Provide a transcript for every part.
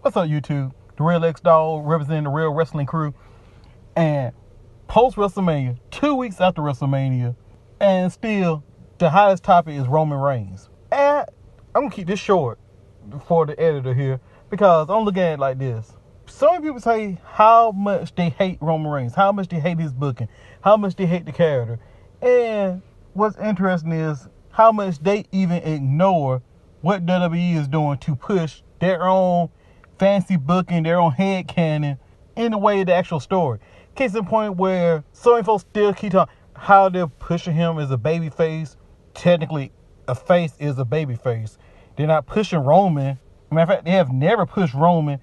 What's up, YouTube? The Real X Dawg representing the Real Wrestling Crew. And post WrestleMania, 2 weeks after WrestleMania, and still the hottest topic is Roman Reigns. And I'm gonna keep this short for the editor here because I'm looking at it like this. So many people say how much they hate Roman Reigns, how much they hate his booking, how much they hate the character. And what's interesting is how much they even ignore what WWE is doing to push their own fancy booking, their own headcanon in the way of the actual story. Case in point where so many folks still keep talking how they're pushing him as a baby face. Technically, a face is a baby face. They're not pushing Roman. Matter of fact, they have never pushed Roman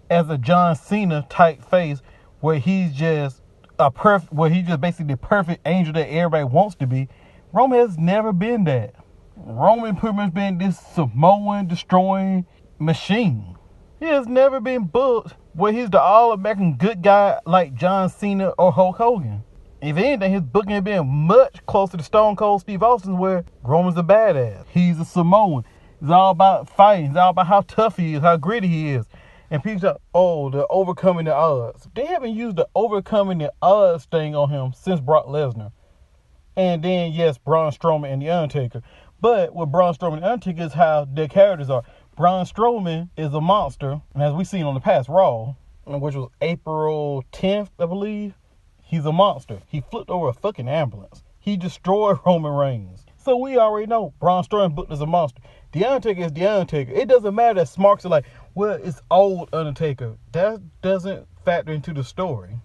as a John Cena type face where he's just basically the perfect angel that everybody wants to be. Roman has never been that. Roman pretty much been this Samoan destroying machine. He has never been booked where he's the all-American good guy like John Cena or Hulk Hogan. If anything, his booking has been much closer to Stone Cold Steve Austin, where Roman's a badass. He's a Samoan. It's all about fighting. It's all about how tough he is, how gritty he is. And people say, oh, the overcoming the odds. They haven't used the overcoming the odds thing on him since Brock Lesnar. And then, yes, Braun Strowman and The Undertaker. But with Braun Strowman and The Undertaker is how their characters are. Braun Strowman is a monster, and as we've seen on the past Raw, which was April 10th, I believe, he's a monster. He flipped over a fucking ambulance. He destroyed Roman Reigns. So we already know Braun Strowman booked as a monster. The Undertaker is The Undertaker. It doesn't matter that Smarks are like, well, it's old Undertaker. That doesn't factor into the story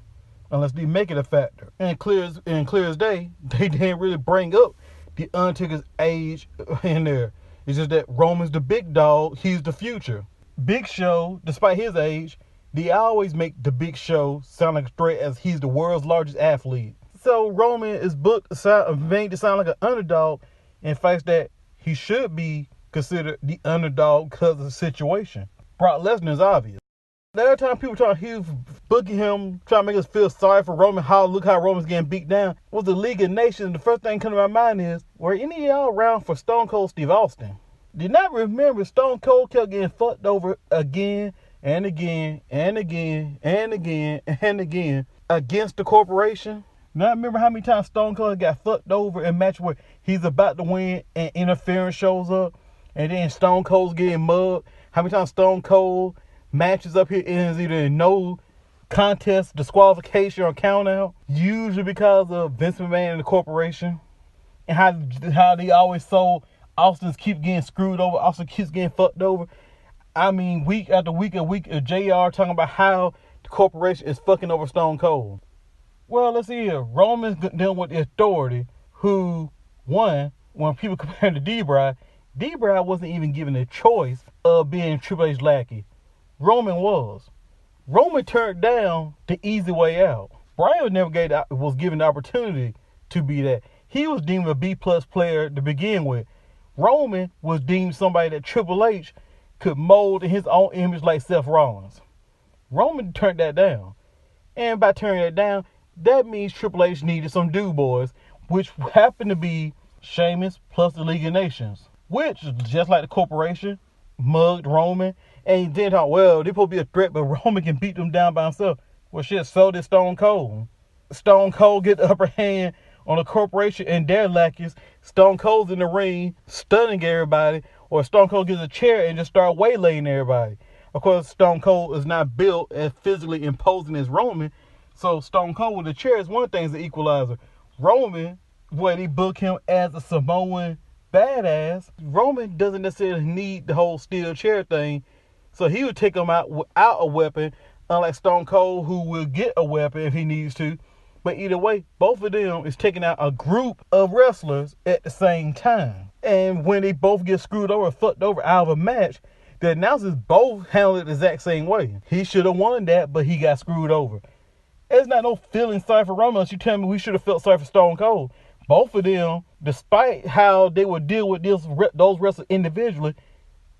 unless they make it a factor. And clear as day, they didn't really bring up The Undertaker's age in there. It's just that Roman's the big dog. He's the future. Big Show, despite his age, they always make the Big Show sound like a threat as he's the world's largest athlete. So Roman is made to sound like an underdog in fact that he should be considered the underdog because of the situation. Brock Lesnar is obvious. Every time people talk, he was booking him, trying to make us feel sorry for Roman, look how Roman's getting beat down. Was the League of Nations. The first thing coming to my mind is, were any of y'all around for Stone Cold Steve Austin? Did not remember Stone Cold kept getting fucked over again and again and again and again and again against the corporation? Not remember how many times Stone Cold got fucked over in a match where he's about to win and interference shows up and then Stone Cold's getting mugged? How many times Stone Cold matches up here ends either in no contest, disqualification, or count out, usually because of Vince McMahon and the corporation, and how they always sold Austin's keep getting screwed over, Austin keeps getting fucked over. I mean, week after week of JR talking about how the corporation is fucking over Stone Cold. Well, let's see here. Roman's dealing with the authority who, one, when people compare to D-Bry wasn't even given the choice of being Triple H lackey. Roman was. Roman turned down the easy way out. Bryan never was given the opportunity to be that. He was deemed a B-plus player to begin with. Roman was deemed somebody that Triple H could mold in his own image like Seth Rollins. Roman turned that down. And by turning that down, that means Triple H needed some dude boys, which happened to be Sheamus plus the League of Nations, which, just like the corporation, mugged Roman. And then thought, well, they're supposed to be a threat, but Roman can beat them down by himself. Well, shit, so did Stone Cold. Stone Cold get the upper hand on the corporation and their lackeys. Stone Cold's in the ring, stunning everybody, or Stone Cold gets a chair and just start waylaying everybody. Of course, Stone Cold is not built as physically imposing as Roman, so Stone Cold with a chair is one thing, the equalizer. Roman, where they book him as a Samoan badass, Roman doesn't necessarily need the whole steel chair thing. So he would take him out without a weapon, unlike Stone Cold, who will get a weapon if he needs to. But either way, both of them is taking out a group of wrestlers at the same time. And when they both get screwed over, fucked over out of a match, the announcers both handle it the exact same way. He should have won that, but he got screwed over. There's not no feeling sorry for Roman unless you tell me we should have felt sorry for Stone Cold. Both of them, despite how they would deal with those wrestlers individually,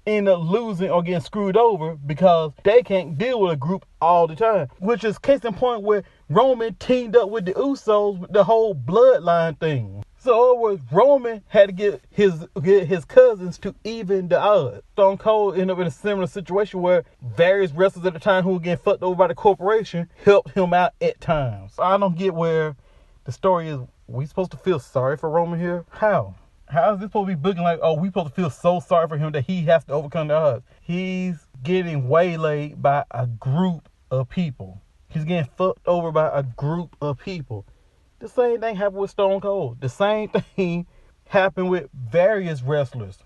end up losing or getting screwed over because they can't deal with a group all the time. Which is case in point where Roman teamed up with the Usos with the whole bloodline thing. So in other words, Roman had to get his cousins to even the odds. Stone Cold ended up in a similar situation where various wrestlers at the time who were getting fucked over by the corporation helped him out at times. I don't get where the story is. We supposed to feel sorry for Roman here? How? How is this supposed to be booking like, oh, we supposed to feel so sorry for him that he has to overcome the odds? He's getting waylaid by a group of people. He's getting fucked over by a group of people. The same thing happened with Stone Cold. The same thing happened with various wrestlers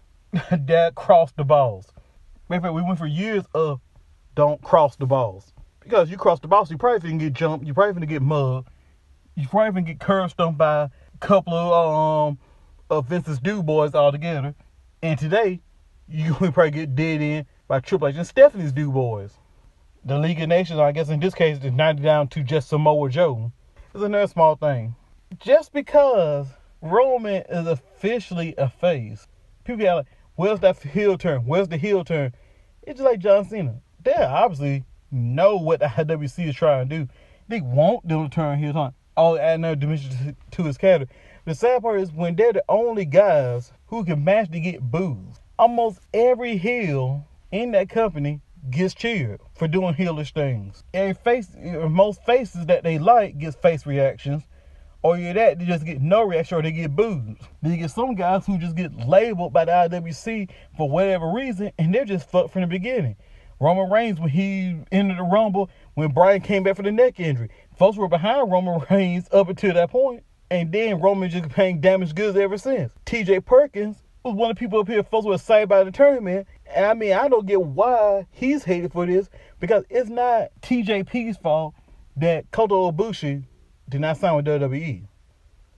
that crossed the balls. In fact, we went for years of don't cross the balls. Because you cross the balls, you probably finna get jumped, you probably finna get mugged, you probably finna get curb stomped by a couple of Vince's dude boys all together. And today, you will probably get dead in by Triple H and Stephanie's dude boys. The League of Nations, I guess in this case, is 90 down to just Samoa Joe. It's another small thing. Just because Roman is officially a face, people are like, where's that heel turn? Where's the heel turn? It's just like John Cena. They obviously know what the IWC is trying to do. They want them to turn heel turn. All add another dimension to his character. The sad part is when they're the only guys who can manage to get booed. Almost every heel in that company gets cheered for doing heelish things. Most faces that they like gets face reactions, or either that they just get no reaction or they get booed. Then you get some guys who just get labeled by the IWC for whatever reason, and they're just fucked from the beginning. Roman Reigns, when he entered the Rumble, when Bryan came back for the neck injury, folks were behind Roman Reigns up until that point, and then Roman just paying damaged goods ever since. TJ Perkins was one of the people up here folks were excited by the tournament. And I mean, I don't get why he's hated for this, because it's not TJP's fault that Kota Ibushi did not sign with WWE.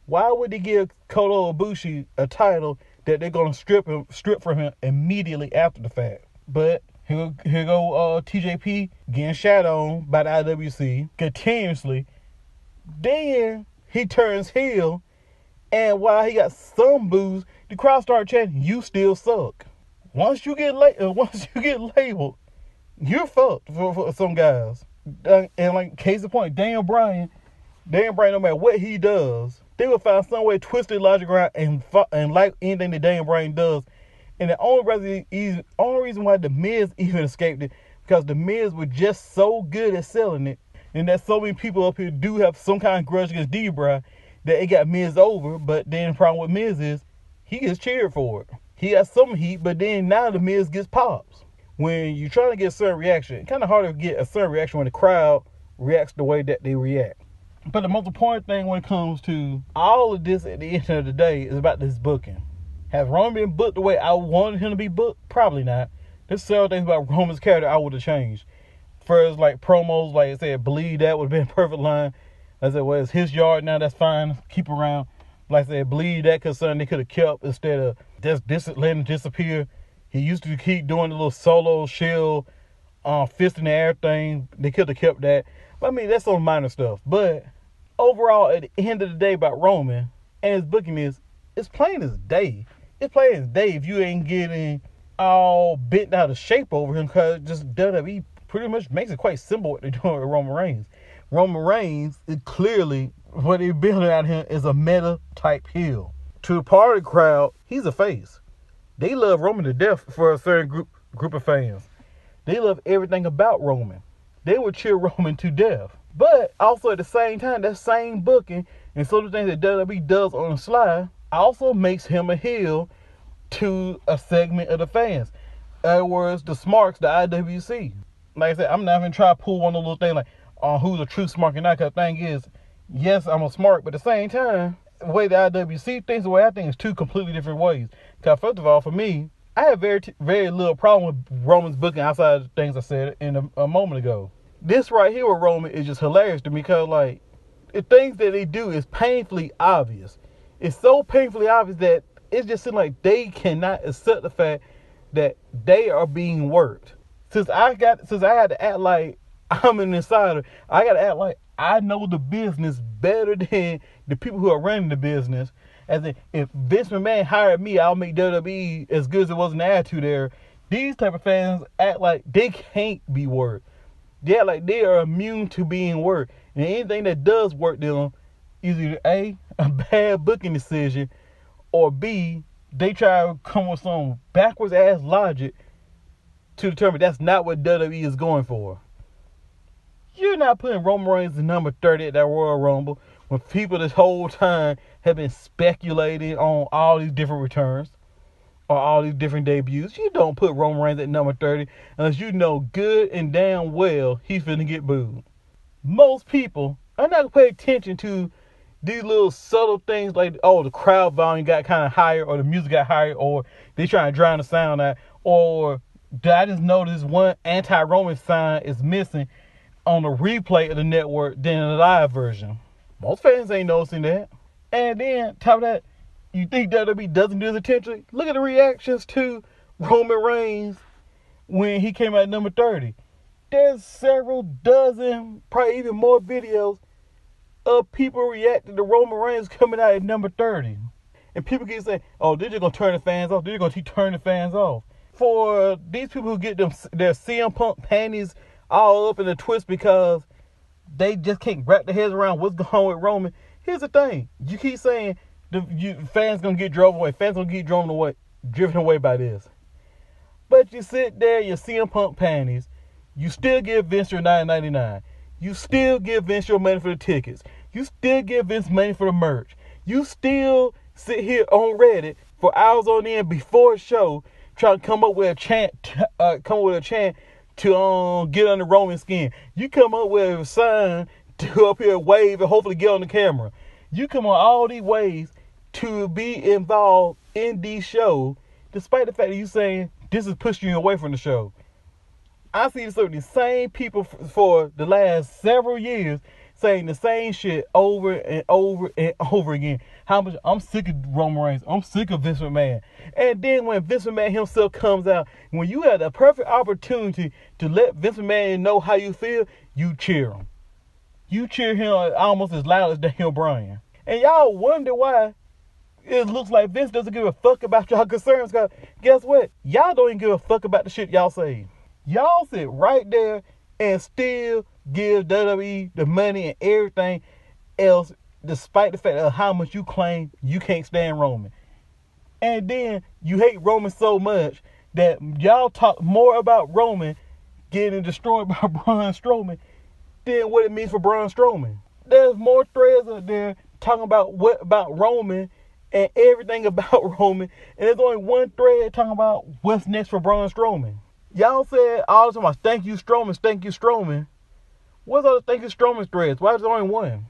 Why would they give Kota Ibushi a title that they're going to strip from him immediately after the fact? But here go TJP getting shat on by the IWC continuously. Then he turns heel, and while he got some boos, the crowd started chanting, "You still suck." Once you get labeled, you're fucked for some guys. And like case in point, Daniel Bryan, no matter what he does, they will find some way to twist their logic around and like anything that Daniel Bryan does. And the only reason why The Miz even escaped it, because The Miz was just so good at selling it, and that so many people up here do have some kind of grudge against D-Bry, that it got Miz over. But then the problem with Miz is he gets cheered for it. He got some heat, but then now the Miz gets pops. When you're trying to get a certain reaction, it's kind of hard to get a certain reaction when the crowd reacts the way that they react. But the most important thing when it comes to all of this at the end of the day is about this booking. Has Roman been booked the way I wanted him to be booked? Probably not. There's several things about Roman's character I would have changed. First, like promos, like I said, believe that would have been a perfect line. I said, well, it's his yard now, that's fine. Keep around. Like I said, believe that concern they could have kept instead of just letting him disappear. He used to keep doing the little solo shell, fist in the air thing. They could have kept that. But I mean, that's some minor stuff. But overall, at the end of the day about Roman and his booking is, it's plain as day. It's plain as day if you ain't getting all bent out of shape over him, because just WWE pretty much makes it quite simple what they're doing with Roman Reigns. Roman Reigns is clearly, what they're building out of him is a meta type heel. To the part of the crowd, he's a face. They love Roman to death for a certain group of fans. They love everything about Roman. They would cheer Roman to death. But also at the same time, that same booking and some of the things that WWE does on the slide also makes him a heel to a segment of the fans. In other words, the smarks, the IWC. Like I said, I'm not even trying to pull one of those little things like, who's a true smart and not, because the thing is, yes, I'm a smart, but at the same time, the way the IWC thinks, the way I think is two completely different ways. Because first of all, for me, I have very little problem with Roman's booking outside of the things I said in a moment ago. This right here with Roman is just hilarious to me, because like, the things that they do is painfully obvious. It's so painfully obvious that it just seems like they cannot accept the fact that they are being worked. Since I had to act like I'm an insider, I got to act like I know the business better than the people who are running the business. As if Vince McMahon hired me, I'll make WWE as good as it was in the Attitude Era. These type of fans act like they can't be worked. They act like they are immune to being worked. And anything that does work them is either A, a bad booking decision, or B, they try to come with some backwards ass logic to determine that's not what WWE is going for. You're not putting Roman Reigns at number 30 at that Royal Rumble when people this whole time have been speculating on all these different returns or all these different debuts. You don't put Roman Reigns at number 30 unless you know good and damn well he's finna get booed. Most people are not gonna pay attention to these little subtle things like, oh, the crowd volume got kind of higher, or the music got higher, or they trying to drown the sound out, or did I just notice one anti-Roman sign is missing on the replay of the network than in the live version. Most fans ain't noticing that. And then, top of that, you think WWE doesn't do this intentionally? Look at the reactions to Roman Reigns when he came out at number 30. There's several dozen, probably even more videos of people reacting to Roman Reigns coming out at number 30. And people keep saying, oh, they're just going to turn the fans off. They're going to turn the fans off. For these people who get their CM Punk panties all up in the twist because they just can't wrap their heads around what's going on with Roman. Here's the thing. You keep saying fans going to get driven away. Fans going to get driven away by this. But you sit there, your CM Punk panties. You still give Vince your $9.99. You still give Vince your money for the tickets. You still give Vince money for the merch. You still sit here on Reddit for hours on end before a show trying to come up with a chant to get under Roman's skin. You come up with a sign to up here wave and hopefully get on the camera. You come on all these ways to be involved in these shows, despite the fact that you saying this is pushing you away from the show. I see the same people for the last several years saying the same shit over and over and over again. How much I'm sick of Roman Reigns. I'm sick of Vince McMahon. And then when Vince McMahon himself comes out, when you have the perfect opportunity to let Vince McMahon know how you feel, you cheer him. You cheer him almost as loud as Daniel Bryan. And y'all wonder why it looks like Vince doesn't give a fuck about y'all concerns. Because guess what? Y'all don't even give a fuck about the shit y'all say. Y'all sit right there and still give WWE the money and everything else, despite the fact of how much you claim you can't stand Roman. And then you hate Roman so much that y'all talk more about Roman getting destroyed by Braun Strowman than what it means for Braun Strowman. There's more threads up there talking about Roman and everything about Roman, and there's only one thread talking about what's next for Braun Strowman. Y'all said all the time, thank you, Strowman, thank you, Strowman. What's all the thank you, Strowman threads? Why is there only one?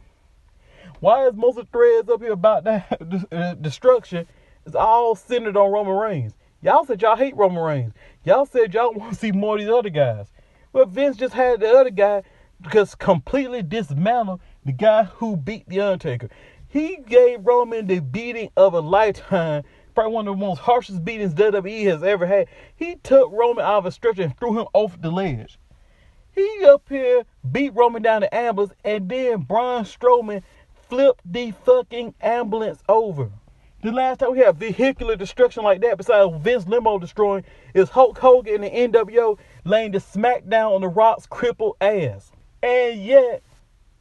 Why is most of the threads up here about that destruction is all centered on Roman Reigns? Y'all said y'all hate Roman Reigns. Y'all said y'all want to see more of these other guys. But Vince just had the other guy because completely dismantled the guy who beat The Undertaker. He gave Roman the beating of a lifetime. Probably one of the most harshest beatings WWE has ever had. He took Roman out of a stretcher and threw him off the ledge. He up here beat Roman down the ambulance, and then Braun Strowman flipped the fucking ambulance over. The last time we had vehicular destruction like that, besides Vince limo destroying, is Hulk Hogan and the NWO laying the smackdown on The Rock's crippled ass. And yet,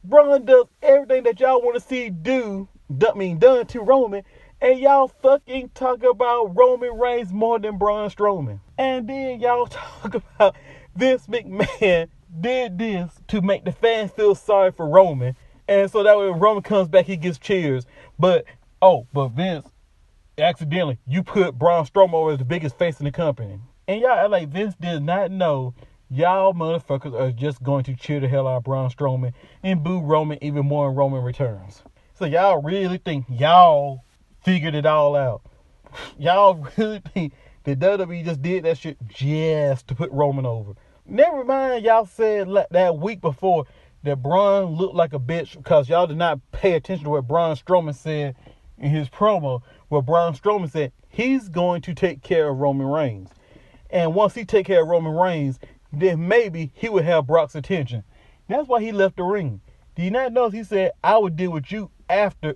Braun does everything that y'all want to see done to Roman. And y'all fucking talk about Roman Reigns more than Braun Strowman. And then y'all talk about Vince McMahon did this to make the fans feel sorry for Roman. And so that way when Roman comes back, he gets cheers. But Vince, accidentally, you put Braun Strowman over as the biggest face in the company. And y'all act like Vince did not know y'all motherfuckers are just going to cheer the hell out of Braun Strowman and boo Roman even more when Roman returns. So y'all really think y'all figured it all out? Y'all really think that WWE just did that shit just to put Roman over? Never mind, y'all said that week before that Braun looked like a bitch because y'all did not pay attention to what Braun Strowman said in his promo, where Braun Strowman said he's going to take care of Roman Reigns. And once he take care of Roman Reigns, then maybe he would have Brock's attention. That's why he left the ring. Do you not know he said, I would deal with you after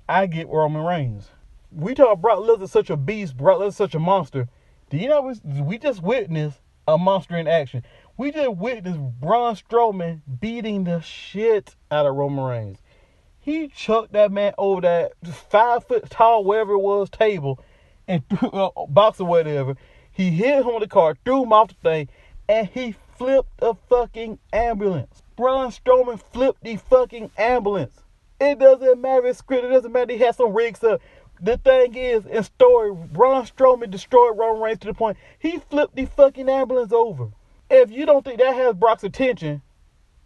I get Roman Reigns? We talk Brock Lesnar such a beast, Brock Lesnar such a monster. Do you know we just witnessed a monster in action? We just witnessed Braun Strowman beating the shit out of Roman Reigns. He chucked that man over that 5 foot tall, wherever it was, table, and threw a box or whatever. He hit him with the car, threw him off the thing, and he flipped a fucking ambulance. Braun Strowman flipped the fucking ambulance. It doesn't matter if it's scripted, it doesn't matter he had some rigs up. The thing is, in story, Braun Strowman destroyed Roman Reigns to the point he flipped the fucking ambulance over. If you don't think that has Brock's attention,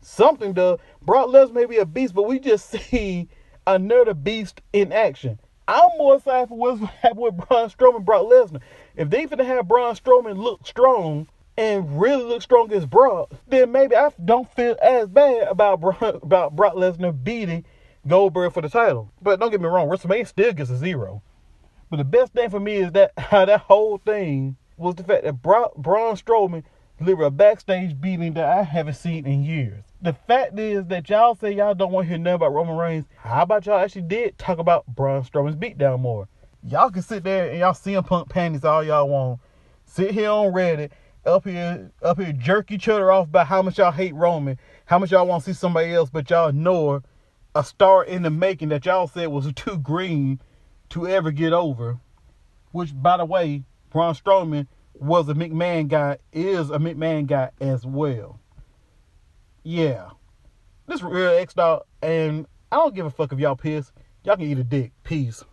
something does. Brock Lesnar may be a beast, but we just see another beast in action. I'm more excited for what's happening with Braun Strowman and Brock Lesnar. If they finna have Braun Strowman look strong and really look strong as Brock, then maybe I don't feel as bad about Brock Lesnar beating Goldberg for the title. But don't get me wrong, WrestleMania still gets a 0. But the best thing for me is that how that whole thing was the fact that Braun Strowman delivered a backstage beating that I haven't seen in years. The fact is that y'all say y'all don't want to hear nothing about Roman Reigns. How about y'all actually did talk about Braun Strowman's beatdown more? Y'all can sit there and y'all CM Punk panties all y'all want. Sit here on Reddit, up here jerk each other off about how much y'all hate Roman, how much y'all want to see somebody else, but y'all ignore a star in the making that y'all said was too green to ever get over. Which, by the way, Braun Strowman was a McMahon guy, is a McMahon guy as well. Yeah. This is Real X Dawg, and I don't give a fuck if y'all pissed. Y'all can eat a dick. Peace.